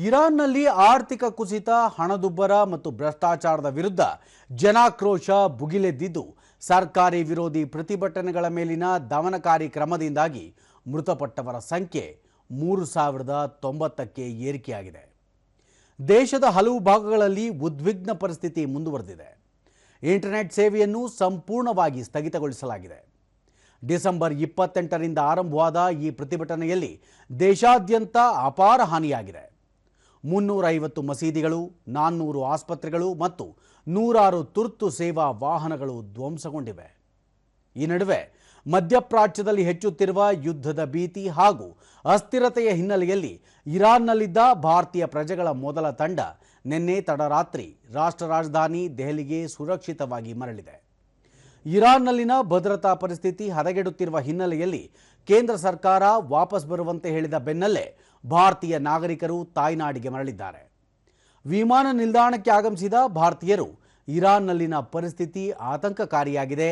ಇರಾನ್ನಲ್ಲಿ ಆರ್ಥಿಕ ಕುಸಿತ, ಹಣದುಬ್ಬರ ಮತ್ತು ಭ್ರಷ್ಟಾಚಾರದ ವಿರುದ್ಧ ಜನಾಕ್ರೋಶ ಭುಗಿಲೆದ್ದಿದ್ದು, ಸರ್ಕಾರಿ ವಿರೋಧಿ ಪ್ರತಿಭಟನೆಗಳ ಮೇಲಿನ ದಮನಕಾರಿ ಕ್ರಮದಿಂದಾಗಿ ಮೃತಪಟ್ಟವರ ಸಂಖ್ಯೆ 3090ಕ್ಕೆ ಏರಿಕೆಯಾಗಿದೆ. ದೇಶದ ಹಲವು ಭಾಗಗಳಲ್ಲಿ ಉದ್ವಿಗ್ನ ಪರಿಸ್ಥಿತಿ ಮುಂದುವರೆದಿದೆ. ಇಂಟರ್ನೆಟ್ ಸೇವೆಯನ್ನು ಸಂಪೂರ್ಣವಾಗಿ ಸ್ಥಗಿತಗೊಳಿಸಲಾಗಿದೆ. ಡಿಸೆಂಬರ್ 28ರಿಂದ ಆರಂಭವಾದ ಈ ಪ್ರತಿಭಟನೆಯಲ್ಲಿ ದೇಶಾದ್ಯಂತ ಅಪಾರ ಹಾನಿಯಾಗಿದೆ. 350 ಮಸೀದಿಗಳು, 400 ಆಸ್ಪತ್ರೆಗಳು ಮತ್ತು 100 ತುರ್ತು ಸೇವಾ ವಾಹನಗಳು ಧ್ವಂಸಗೊಂಡಿವೆ. ಈ ನಡುವೆ ಮಧ್ಯಪ್ರಾಚ್ಯದಲ್ಲಿ ಹೆಚ್ಚುತ್ತಿರುವ ಯುದ್ಧದ ಭೀತಿ ಹಾಗೂ ಅಸ್ಥಿರತೆಯ ಹಿನ್ನೆಲೆಯಲ್ಲಿ ಇರಾನ್ನಲ್ಲಿದ್ದ ಭಾರತೀಯ ಪ್ರಜೆಗಳ ಮೊದಲ ತಂಡ ನಿನ್ನೆ ತಡರಾತ್ರಿ ರಾಷ್ಟ್ರ ರಾಜಧಾನಿ ದೆಹಲಿಗೆ ಸುರಕ್ಷಿತವಾಗಿ ಮರಳಿದೆ. ಇರಾನ್ನಲ್ಲಿನ ಭದ್ರತಾ ಪರಿಸ್ಥಿತಿ ಹದಗೆಡುತ್ತಿರುವ ಹಿನ್ನೆಲೆಯಲ್ಲಿ ಕೇಂದ್ರ ಸರ್ಕಾರ ವಾಪಸ್ ಬರುವಂತೆ ಹೇಳಿದ ಬೆನ್ನಲ್ಲೇ ಭಾರತೀಯ ನಾಗರಿಕರು ತಾಯ್ನಾಡಿಗೆ ಮರಳಿದ್ದಾರೆ. ವಿಮಾನ ನಿಲ್ದಾಣಕ್ಕೆ ಆಗಮಿಸಿದ ಭಾರತೀಯರು ಇರಾನ್ನಲ್ಲಿನ ಪರಿಸ್ಥಿತಿ ಆತಂಕಕಾರಿಯಾಗಿದೆ,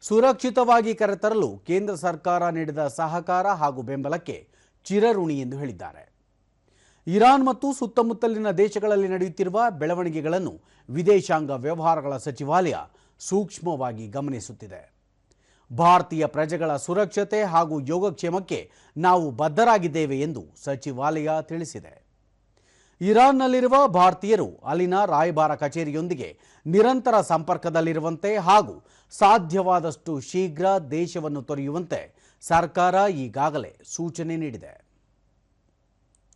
ಸುರಕ್ಷಿತವಾಗಿ ಕರೆತರಲು ಕೇಂದ್ರ ಸರ್ಕಾರ ನೀಡಿದ ಸಹಕಾರ ಹಾಗೂ ಬೆಂಬಲಕ್ಕೆ ಚಿರಋಣಿ ಎಂದು ಹೇಳಿದ್ದಾರೆ. ಇರಾನ್ ಮತ್ತು ಸುತ್ತಮುತ್ತಲಿನ ದೇಶಗಳಲ್ಲಿ ನಡೆಯುತ್ತಿರುವ ಬೆಳವಣಿಗೆಗಳನ್ನು ವಿದೇಶಾಂಗ ವ್ಯವಹಾರಗಳ ಸಚಿವಾಲಯ ಸೂಕ್ಷ್ಮವಾಗಿ ಗಮನಿಸುತ್ತಿದೆ. ಭಾರತೀಯ ಪ್ರಜೆಗಳ ಸುರಕ್ಷತೆ ಹಾಗೂ ಯೋಗಕ್ಷೇಮಕ್ಕೆ ನಾವು ಬದ್ಧರಾಗಿದ್ದೇವೆ ಎಂದು ಸಚಿವಾಲಯ ತಿಳಿಸಿದೆ. ಇರಾನ್ನಲ್ಲಿರುವ ಭಾರತೀಯರು ಅಲ್ಲಿನ ರಾಯಭಾರ ಕಚೇರಿಯೊಂದಿಗೆ ನಿರಂತರ ಸಂಪರ್ಕದಲ್ಲಿರುವಂತೆ ಹಾಗೂ ಸಾಧ್ಯವಾದಷ್ಟು ಶೀಘ್ರ ದೇಶವನ್ನು ತೊರೆಯುವಂತೆ ಸರ್ಕಾರ ಈಗಾಗಲೇ ಸೂಚನೆ ನೀಡಿದೆ.